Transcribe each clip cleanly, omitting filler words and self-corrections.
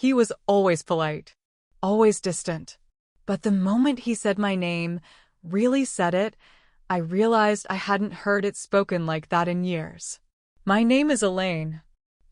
He was always polite, always distant. But the moment he said my name, really said it, I realized I hadn't heard it spoken like that in years. My name is Elaine.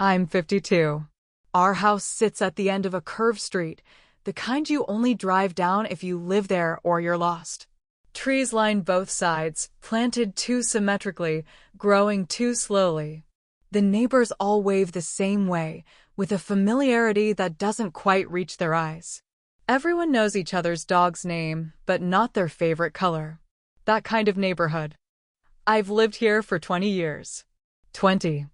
I'm 52. Our house sits at the end of a curved street, the kind you only drive down if you live there or you're lost. Trees line both sides, planted too symmetrically, growing too slowly. The neighbors all wave the same way, with a familiarity that doesn't quite reach their eyes. Everyone knows each other's dog's name, but not their favorite color. That kind of neighborhood. I've lived here for 20 years. 20.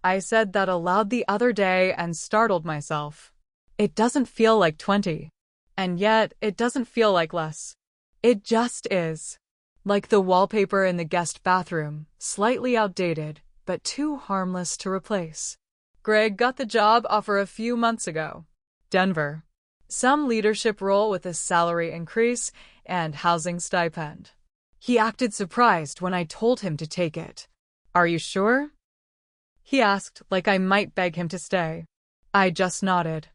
I said that aloud the other day and startled myself. It doesn't feel like 20. And yet, it doesn't feel like less. It just is. Like the wallpaper in the guest bathroom, slightly outdated, but too harmless to replace. Greg got the job offer a few months ago. Denver. Some leadership role with a salary increase and housing stipend. He acted surprised when I told him to take it. Are you sure? He asked, like I might beg him to stay. I just nodded.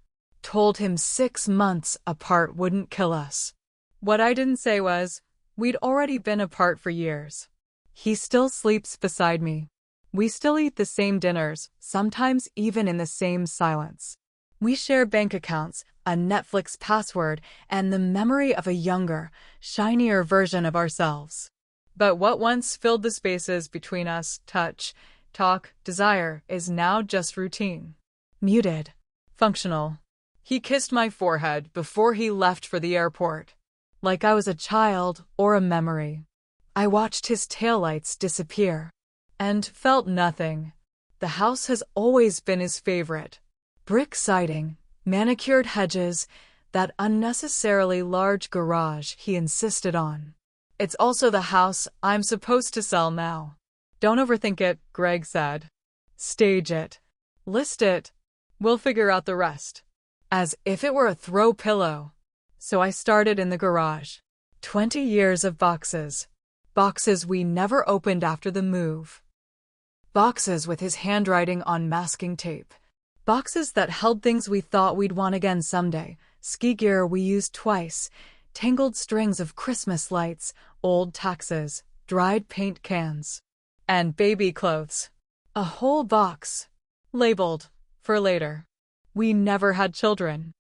Told him 6 months apart wouldn't kill us. What I didn't say was, we'd already been apart for years. He still sleeps beside me. We still eat the same dinners, sometimes even in the same silence. We share bank accounts, a Netflix password, and the memory of a younger, shinier version of ourselves. But what once filled the spaces between us, touch, talk, desire, is now just routine. Muted. Functional. He kissed my forehead before he left for the airport. Like I was a child or a memory. I watched his taillights disappear. And felt nothing. The house has always been his favorite. Brick siding, manicured hedges, that unnecessarily large garage he insisted on. It's also the house I'm supposed to sell now. Don't overthink it, Greg said. Stage it. List it. We'll figure out the rest. As if it were a throw pillow. So I started in the garage. 20 years of boxes. Boxes we never opened after the move. Boxes with his handwriting on masking tape. Boxes that held things we thought we'd want again someday. Ski gear we used twice. Tangled strings of Christmas lights. Old taxes. Dried paint cans. And baby clothes. A whole box. Labeled. For later. We never had children.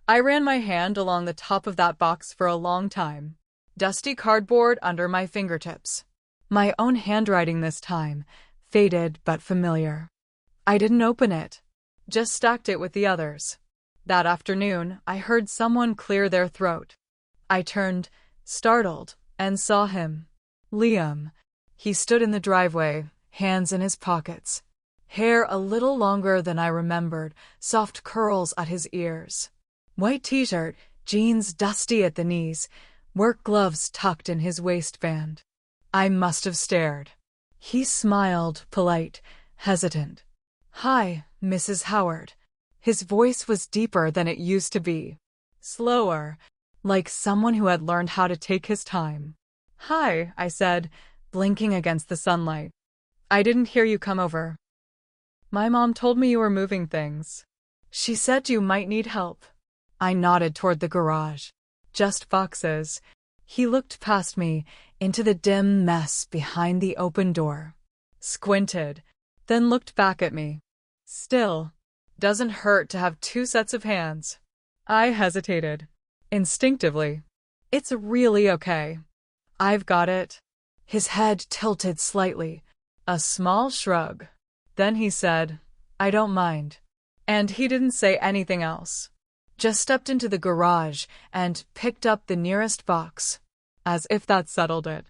I ran my hand along the top of that box for a long time. Dusty cardboard under my fingertips. My own handwriting this time, faded but familiar. I didn't open it. Just stacked it with the others. That afternoon, I heard someone clear their throat. I turned, startled, and saw him. Liam. He stood in the driveway, hands in his pockets. Hair a little longer than I remembered, soft curls at his ears. White t-shirt, jeans dusty at the knees, work gloves tucked in his waistband. I must have stared. He smiled, polite, hesitant. Hi, Mrs. Howard. His voice was deeper than it used to be. Slower, like someone who had learned how to take his time. Hi, I said, blinking against the sunlight. I didn't hear you come over. My mom told me you were moving things. She said you might need help. I nodded toward the garage. Just boxes. He looked past me, into the dim mess behind the open door. Squinted, then looked back at me. Still, doesn't hurt to have 2 sets of hands. I hesitated. Instinctively. It's really okay. I've got it. His head tilted slightly. A small shrug. Then he said, I don't mind. And he didn't say anything else. Just stepped into the garage and picked up the nearest box. As if that settled it.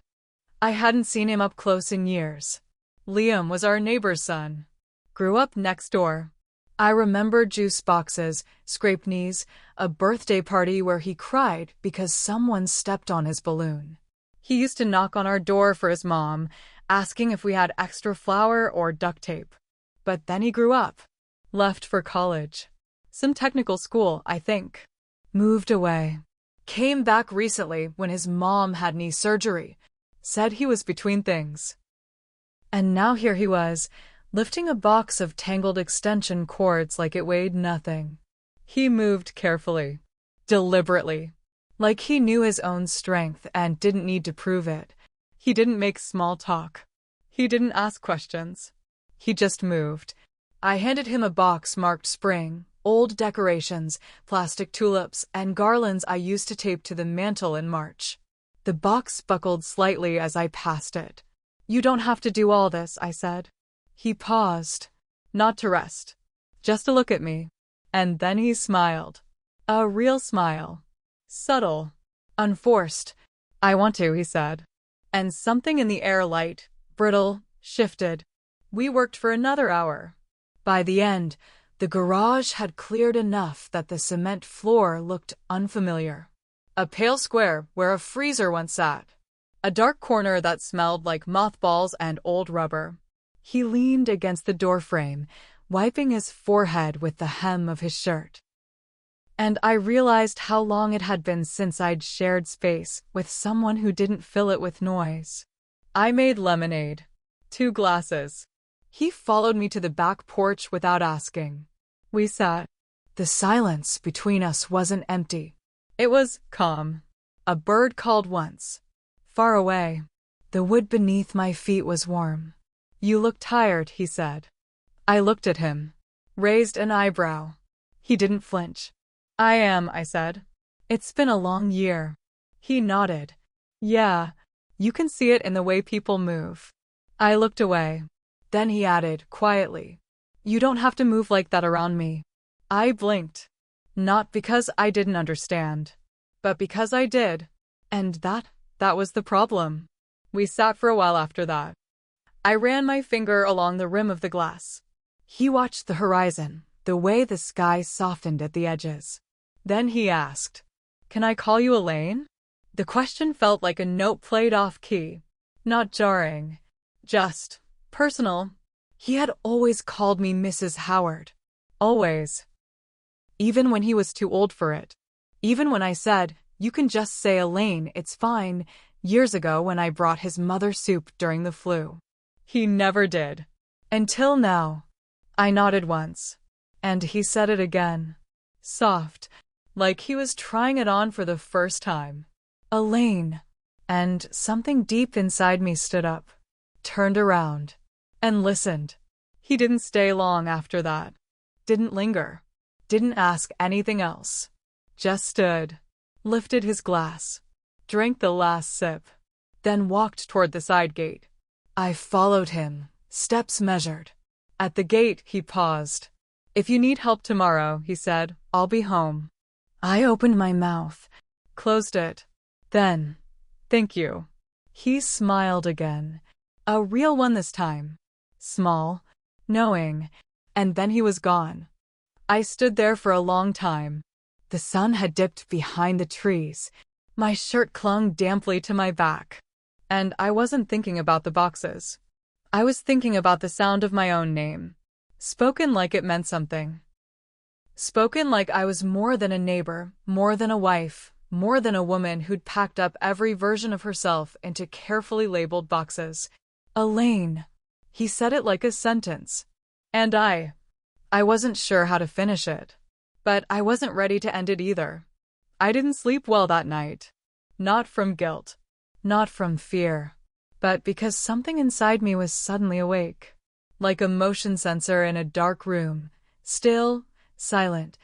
I hadn't seen him up close in years. Liam was our neighbor's son. Grew up next door. I remember juice boxes, scraped knees, a birthday party where he cried because someone stepped on his balloon. He used to knock on our door for his mom, asking if we had extra flour or duct tape. But then he grew up. Left for college. Some technical school, I think. Moved away. Came back recently when his mom had knee surgery. Said he was between things. And now here he was, lifting a box of tangled extension cords like it weighed nothing. He moved carefully, deliberately, like he knew his own strength and didn't need to prove it. He didn't make small talk. He didn't ask questions. He just moved. I handed him a box marked spring, old decorations, plastic tulips, and garlands I used to tape to the mantel in March. The box buckled slightly as I passed it. "You don't have to do all this," I said. He paused, not to rest, just to look at me. And then he smiled. A real smile. Subtle. Unforced. "I want to," he said. And something in the air, light, brittle, shifted. We worked for another hour. By the end, the garage had cleared enough that the cement floor looked unfamiliar. A pale square where a freezer once sat. A dark corner that smelled like mothballs and old rubber. He leaned against the doorframe, wiping his forehead with the hem of his shirt. And I realized how long it had been since I'd shared space with someone who didn't fill it with noise. I made lemonade. 2 glasses. He followed me to the back porch without asking. We sat. The silence between us wasn't empty. It was calm. A bird called once. Far away. The wood beneath my feet was warm. "You look tired," he said. I looked at him. Raised an eyebrow. He didn't flinch. "I am," I said. "It's been a long year." He nodded. "Yeah, you can see it in the way people move." I looked away. Then he added, quietly, "You don't have to move like that around me." I blinked. Not because I didn't understand, but because I did. And that was the problem. We sat for a while after that. I ran my finger along the rim of the glass. He watched the horizon, the way the sky softened at the edges. Then he asked, "Can I call you Elaine?" The question felt like a note played off key. Not jarring. Just personal. He had always called me Mrs. Howard. Always. Even when he was too old for it. Even when I said, "You can just say Elaine, it's fine," years ago when I brought his mother soup during the flu. He never did. Until now. I nodded once. And he said it again. Soft. Like he was trying it on for the first time. "Elaine." And something deep inside me stood up, turned around, and listened. He didn't stay long after that. Didn't linger. Didn't ask anything else. Just stood. Lifted his glass. Drank the last sip. Then walked toward the side gate. I followed him, steps measured. At the gate, he paused. "If you need help tomorrow," he said, "I'll be home." I opened my mouth, closed it. Then, "Thank you." He smiled again. A real one this time. Small, knowing, and then he was gone. I stood there for a long time. The sun had dipped behind the trees. My shirt clung damply to my back. And I wasn't thinking about the boxes. I was thinking about the sound of my own name. Spoken like it meant something. Spoken like I was more than a neighbor, more than a wife, more than a woman who'd packed up every version of herself into carefully labeled boxes. Elaine. He said it like a sentence. And I wasn't sure how to finish it. But I wasn't ready to end it either. I didn't sleep well that night. Not from guilt. Not from fear. But because something inside me was suddenly awake. Like a motion sensor in a dark room. Still, silent,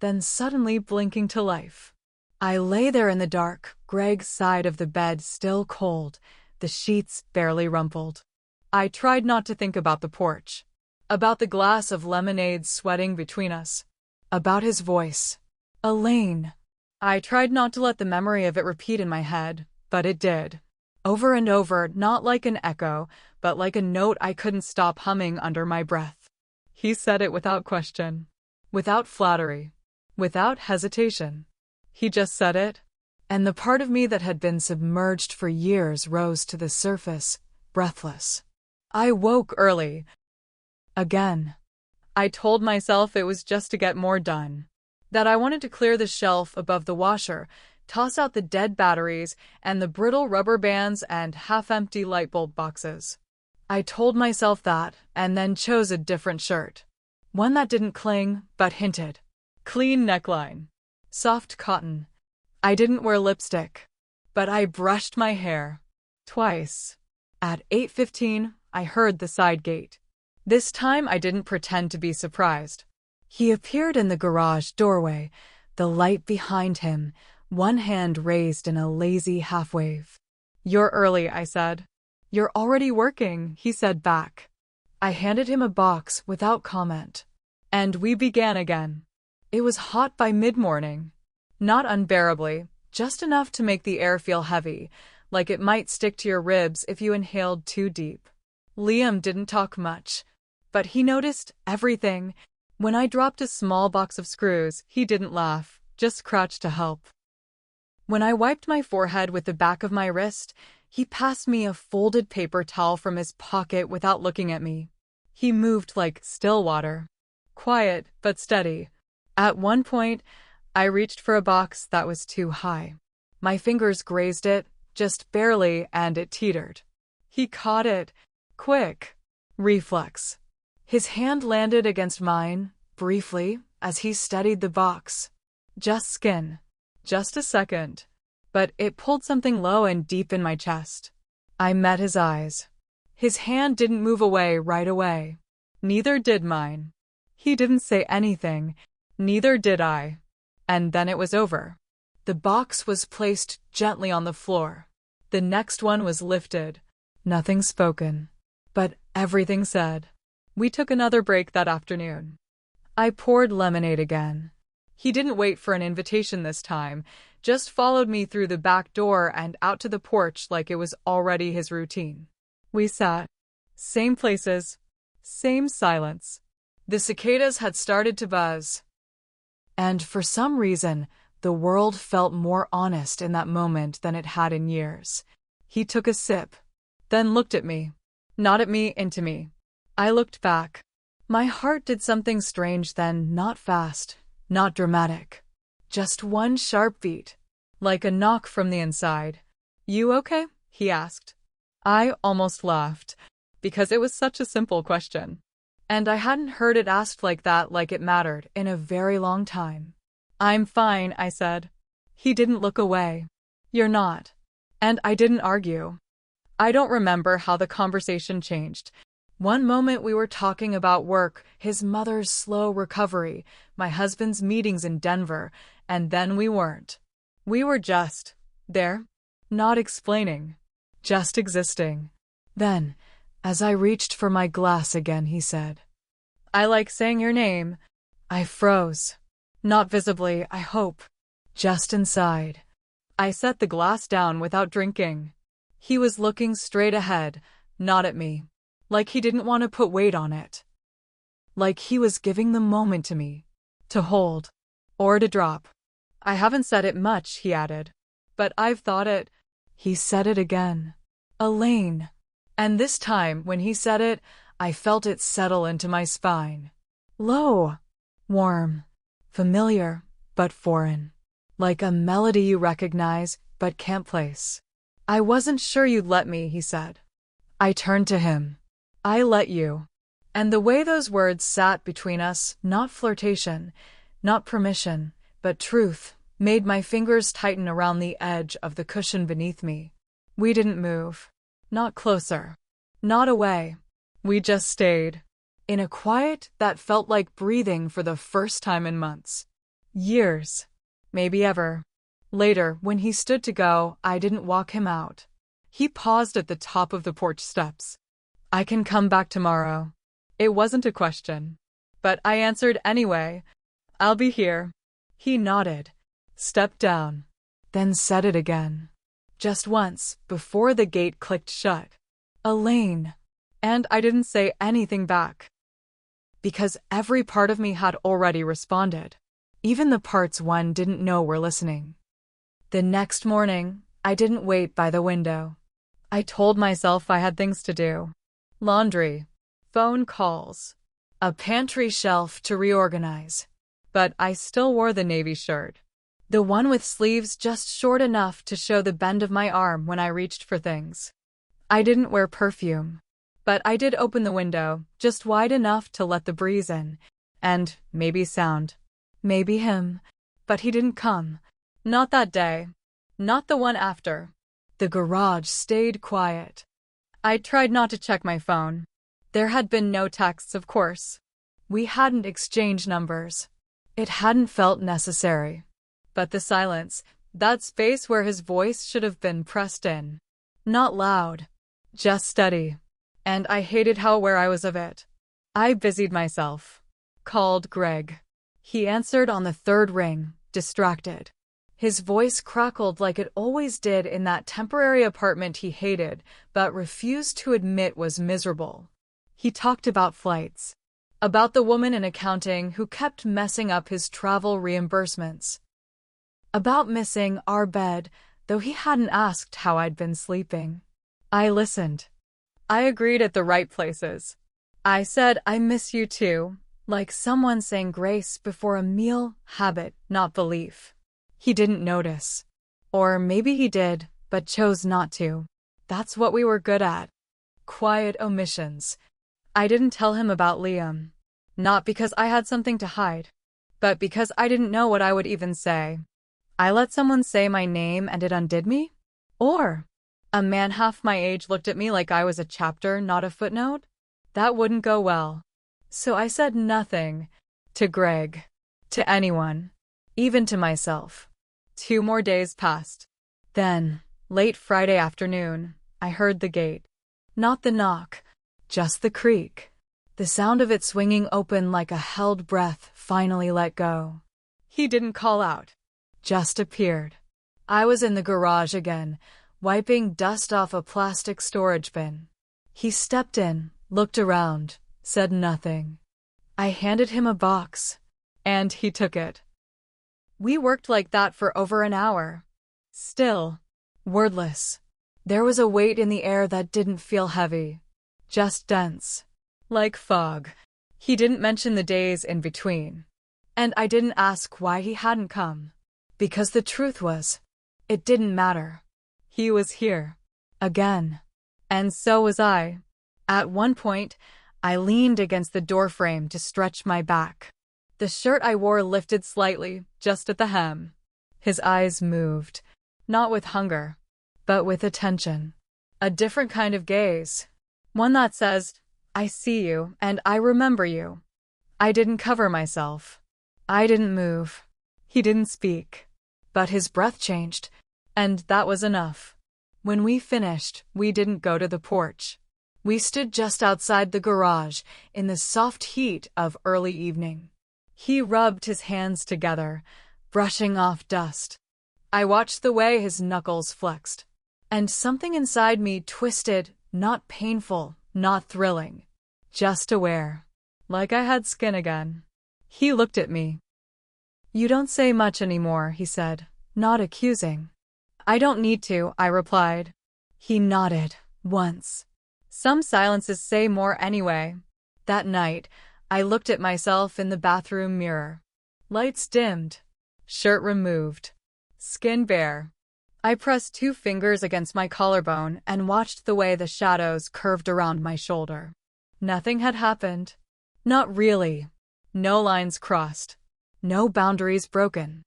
then suddenly blinking to life. I lay there in the dark, Greg's side of the bed still cold, the sheets barely rumpled. I tried not to think about the porch. About the glass of lemonade sweating between us. About his voice. Elaine. I tried not to let the memory of it repeat in my head, but it did. Over and over, not like an echo, but like a note I couldn't stop humming under my breath. He said it without question. Without flattery. Without hesitation. He just said it, and the part of me that had been submerged for years rose to the surface, breathless. I woke early. Again. I told myself it was just to get more done. That I wanted to clear the shelf above the washer, toss out the dead batteries and the brittle rubber bands and half-empty light bulb boxes. I told myself that, and then chose a different shirt. One that didn't cling, but hinted. Clean neckline. Soft cotton. I didn't wear lipstick, but I brushed my hair. Twice. At 8:15, I heard the side gate. This time I didn't pretend to be surprised. He appeared in the garage doorway, the light behind him, one hand raised in a lazy half-wave. "You're early," I said. "You're already working," he said back. I handed him a box without comment. And we began again. It was hot by mid-morning. Not unbearably, just enough to make the air feel heavy, like it might stick to your ribs if you inhaled too deep. Liam didn't talk much, but he noticed everything. When I dropped a small box of screws, he didn't laugh, just crouched to help. When I wiped my forehead with the back of my wrist, he passed me a folded paper towel from his pocket without looking at me. He moved like still water. Quiet, but steady. At one point, I reached for a box that was too high. My fingers grazed it, just barely, and it teetered. He caught it. Quick. Reflex. His hand landed against mine, briefly, as he steadied the box. Just skin. Just a second. But it pulled something low and deep in my chest. I met his eyes. His hand didn't move away right away. Neither did mine. He didn't say anything. Neither did I. And then it was over. The box was placed gently on the floor. The next one was lifted. Nothing spoken, but everything said. We took another break that afternoon. I poured lemonade again. He didn't wait for an invitation this time, just followed me through the back door and out to the porch like it was already his routine. We sat. Same places. Same silence. The cicadas had started to buzz. And for some reason, the world felt more honest in that moment than it had in years. He took a sip, then looked at me. Not at me, into me. I looked back. My heart did something strange then, not fast, not dramatic. Just one sharp beat, like a knock from the inside. "You okay?" he asked. I almost laughed, because it was such a simple question. And I hadn't heard it asked like that, like it mattered, in a very long time. "I'm fine," I said. He didn't look away. "You're not." And I didn't argue. I don't remember how the conversation changed. One moment we were talking about work, his mother's slow recovery, my husband's meetings in Denver, and then we weren't. We were just there, not explaining, just existing. Then, as I reached for my glass again, he said, "I like saying your name." I froze. Not visibly, I hope. Just inside. I set the glass down without drinking. He was looking straight ahead, not at me. Like he didn't want to put weight on it. Like he was giving the moment to me. To hold. Or to drop. "I haven't said it much," he added. "But I've thought it." He said it again. "Elaine." And this time, when he said it, I felt it settle into my spine. Low. Warm. Familiar, but foreign. Like a melody you recognize, but can't place. "I wasn't sure you'd let me," he said. I turned to him. "I let you." And the way those words sat between us, not flirtation, not permission, but truth, made my fingers tighten around the edge of the cushion beneath me. We didn't move. Not closer. Not away. We just stayed. In a quiet that felt like breathing for the first time in months. Years. Maybe ever. Later, when he stood to go, I didn't walk him out. He paused at the top of the porch steps. "I can come back tomorrow." It wasn't a question. But I answered anyway. "I'll be here." He nodded, stepped down, then said it again. Just once, before the gate clicked shut. "Elaine." And I didn't say anything back. Because every part of me had already responded. Even the parts one didn't know were listening. The next morning, I didn't wait by the window. I told myself I had things to do. Laundry, phone calls, a pantry shelf to reorganize. But I still wore the navy shirt. The one with sleeves just short enough to show the bend of my arm when I reached for things. I didn't wear perfume. But I did open the window, just wide enough to let the breeze in, and maybe sound. Maybe him. But he didn't come. Not that day. Not the one after. The garage stayed quiet. I tried not to check my phone. There had been no texts, of course. We hadn't exchanged numbers. It hadn't felt necessary. But the silence, that space where his voice should have been pressed in. Not loud. Just steady. And I hated how aware I was of it. I busied myself. Called Greg. He answered on the third ring, distracted. His voice crackled like it always did in that temporary apartment he hated, but refused to admit was miserable. He talked about flights. About the woman in accounting who kept messing up his travel reimbursements. About missing our bed, though he hadn't asked how I'd been sleeping. I listened. I agreed at the right places. I said, I miss you too, like someone saying grace before a meal, habit, not belief. He didn't notice. Or maybe he did, but chose not to. That's what we were good at. Quiet omissions. I didn't tell him about Liam. Not because I had something to hide, but because I didn't know what I would even say. I let someone say my name and it undid me? Or a man half my age looked at me like I was a chapter, not a footnote? That wouldn't go well. So I said nothing. To Greg. To anyone. Even to myself. 2 more days passed. Then, late Friday afternoon, I heard the gate. Not the knock. Just the creak. The sound of it swinging open like a held breath finally let go. He didn't call out. Just appeared. I was in the garage again, wiping dust off a plastic storage bin. He stepped in, looked around, said nothing. I handed him a box, and he took it. We worked like that for over an hour. Still, wordless. There was a weight in the air that didn't feel heavy, just dense, like fog. He didn't mention the days in between. And I didn't ask why he hadn't come. Because the truth was, it didn't matter. He was here. Again. And so was I. At one point, I leaned against the doorframe to stretch my back. The shirt I wore lifted slightly, just at the hem. His eyes moved, not with hunger, but with attention. A different kind of gaze. One that says, I see you and I remember you. I didn't cover myself. I didn't move. He didn't speak. But his breath changed, and that was enough. When we finished, we didn't go to the porch. We stood just outside the garage, in the soft heat of early evening. He rubbed his hands together, brushing off dust. I watched the way his knuckles flexed. And something inside me twisted, not painful, not thrilling. Just aware. Like I had skin again. He looked at me. You don't say much anymore, he said, not accusing. I don't need to, I replied. He nodded, once. Some silences say more anyway. That night, I looked at myself in the bathroom mirror. Lights dimmed. Shirt removed. Skin bare. I pressed 2 fingers against my collarbone and watched the way the shadows curved around my shoulder. Nothing had happened. Not really. No lines crossed. No boundaries broken.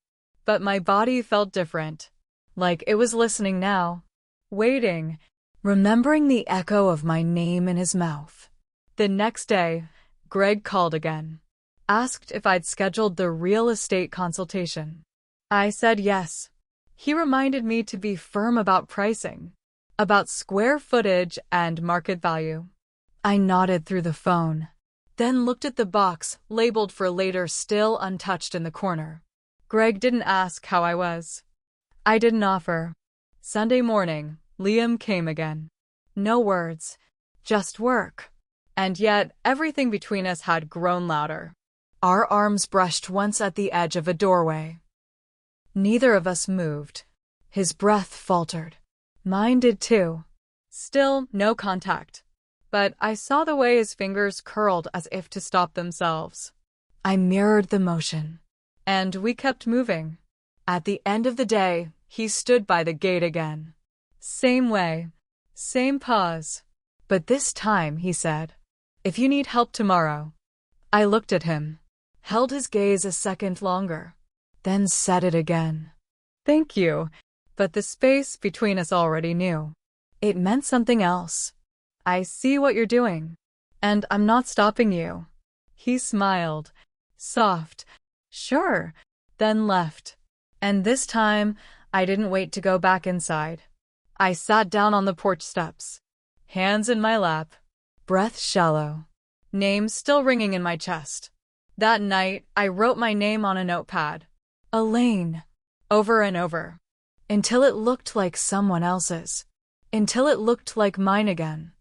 But my body felt different. Like it was listening now. Waiting. Remembering the echo of my name in his mouth. The next day, Greg called again. Asked if I'd scheduled the real estate consultation. I said yes. He reminded me to be firm about pricing. About square footage and market value. I nodded through the phone. Then looked at the box, labeled for later, still untouched in the corner. Greg didn't ask how I was. I didn't offer. Sunday morning, Liam came again. No words. Just work. And yet, everything between us had grown louder. Our arms brushed once at the edge of a doorway. Neither of us moved. His breath faltered. Mine did too. Still, no contact. But I saw the way his fingers curled as if to stop themselves. I mirrored the motion. And we kept moving. At the end of the day, he stood by the gate again. Same way. Same pause. But this time, he said, if you need help tomorrow. I looked at him. held his gaze a second longer, then said it again. Thank you, but the space between us already knew. It meant something else. I see what you're doing, and I'm not stopping you. He smiled, soft, sure, then left. And this time, I didn't wait to go back inside. I sat down on the porch steps, hands in my lap, breath shallow, name still ringing in my chest. That night, I wrote my name on a notepad, Elaine, over and over, until it looked like someone else's, until it looked like mine again.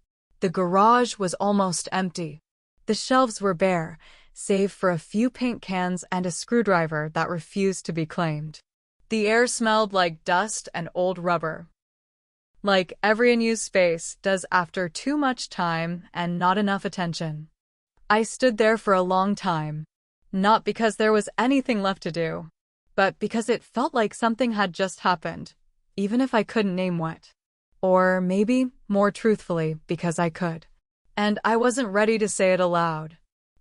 The garage was almost empty. The shelves were bare, save for a few paint cans and a screwdriver that refused to be claimed. The air smelled like dust and old rubber, like every unused space does after too much time and not enough attention. I stood there for a long time, not because there was anything left to do, but because it felt like something had just happened, even if I couldn't name what. Or maybe, more truthfully, because I could. And I wasn't ready to say it aloud.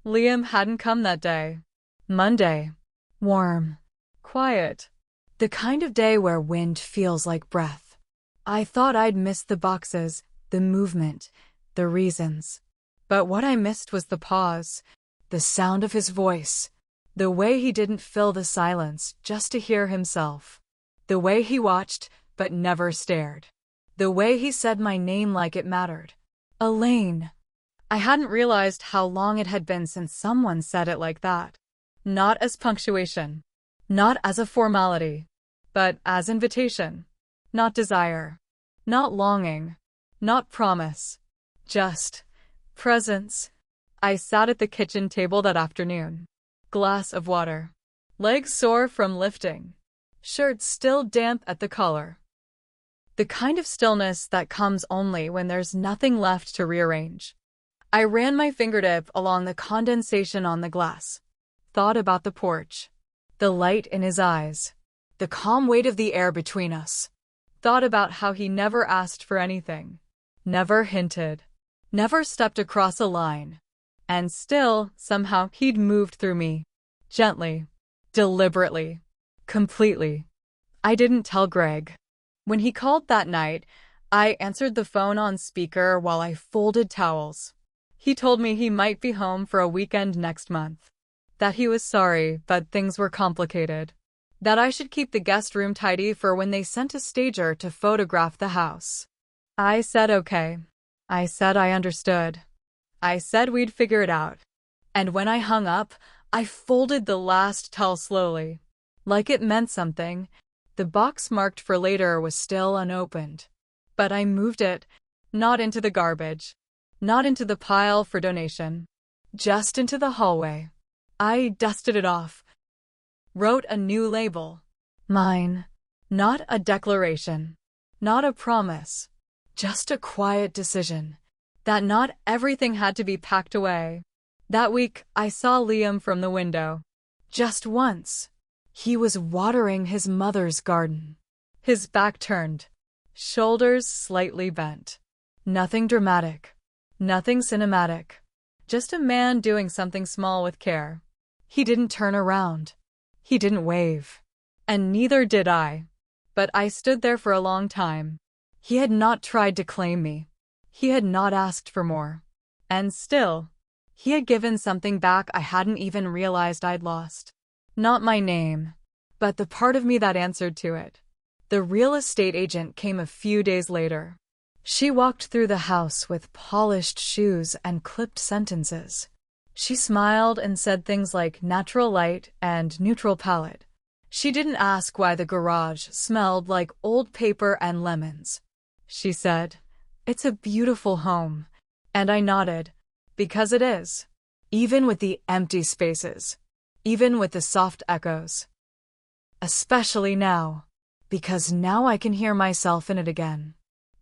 Liam hadn't come that day. Monday. Warm. Quiet. The kind of day where wind feels like breath. I thought I'd missed the boxes, the movement, the reasons. But what I missed was the pause, the sound of his voice, the way he didn't fill the silence just to hear himself, the way he watched but never stared, the way he said my name like it mattered. Elaine. I hadn't realized how long it had been since someone said it like that. Not as punctuation, not as a formality, but as invitation. Not desire, not longing, not promise, just presence. I sat at the kitchen table that afternoon, glass of water, legs sore from lifting, shirt still damp at the collar. The kind of stillness that comes only when there's nothing left to rearrange. I ran my fingertip along the condensation on the glass, thought about the porch, the light in his eyes, the calm weight of the air between us. Thought about how he never asked for anything, never hinted, never stepped across a line. And still, somehow, he'd moved through me. Gently, deliberately, completely. I didn't tell Greg. When he called that night, I answered the phone on speaker while I folded towels. He told me he might be home for a weekend next month. That he was sorry, but things were complicated. That I should keep the guest room tidy for when they sent a stager to photograph the house. I said okay. I said I understood. I said we'd figure it out. And when I hung up, I folded the last towel slowly, like it meant something. The box marked for later was still unopened. But I moved it, not into the garbage, not into the pile for donation, just into the hallway. I dusted it off. Wrote a new label. Mine. Not a declaration. Not a promise. Just a quiet decision. That not everything had to be packed away. That week, I saw Liam from the window. Just once. He was watering his mother's garden. His back turned. Shoulders slightly bent. Nothing dramatic. Nothing cinematic. Just a man doing something small with care. He didn't turn around. He didn't wave. And neither did I. But I stood there for a long time. He had not tried to claim me. He had not asked for more. And still, he had given something back I hadn't even realized I'd lost. Not my name, but the part of me that answered to it. The real estate agent came a few days later. She walked through the house with polished shoes and clipped sentences. She smiled and said things like natural light and neutral palette. She didn't ask why the garage smelled like old paper and lemons. She said, "It's a beautiful home." And I nodded, because it is. Even with the empty spaces. Even with the soft echoes. Especially now, because now I can hear myself in it again.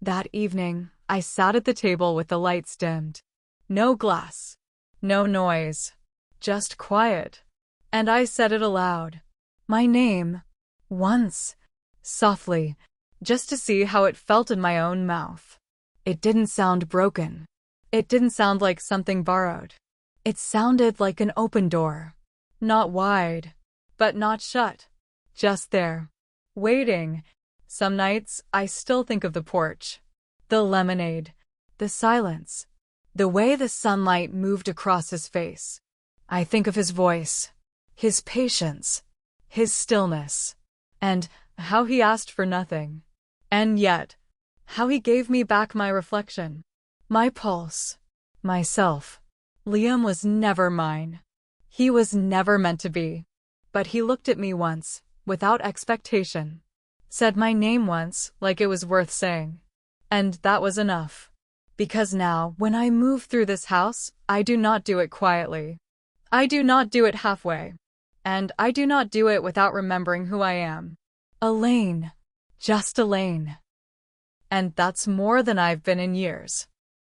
That evening, I sat at the table with the lights dimmed. No glass. No noise. Just quiet. And I said it aloud. My name. Once. Softly. Just to see how it felt in my own mouth. It didn't sound broken. It didn't sound like something borrowed. It sounded like an open door. Not wide, but not shut. Just there. Waiting. Some nights, I still think of the porch. The lemonade. The silence. The way the sunlight moved across his face. I think of his voice. His patience. His stillness. And how he asked for nothing. And yet, how he gave me back my reflection. My pulse. Myself. Liam was never mine. He was never meant to be. But he looked at me once, without expectation. Said my name once, like it was worth saying. And that was enough. Because now, when I move through this house, I do not do it quietly. I do not do it halfway. And I do not do it without remembering who I am. Elaine. Just Elaine. And that's more than I've been in years.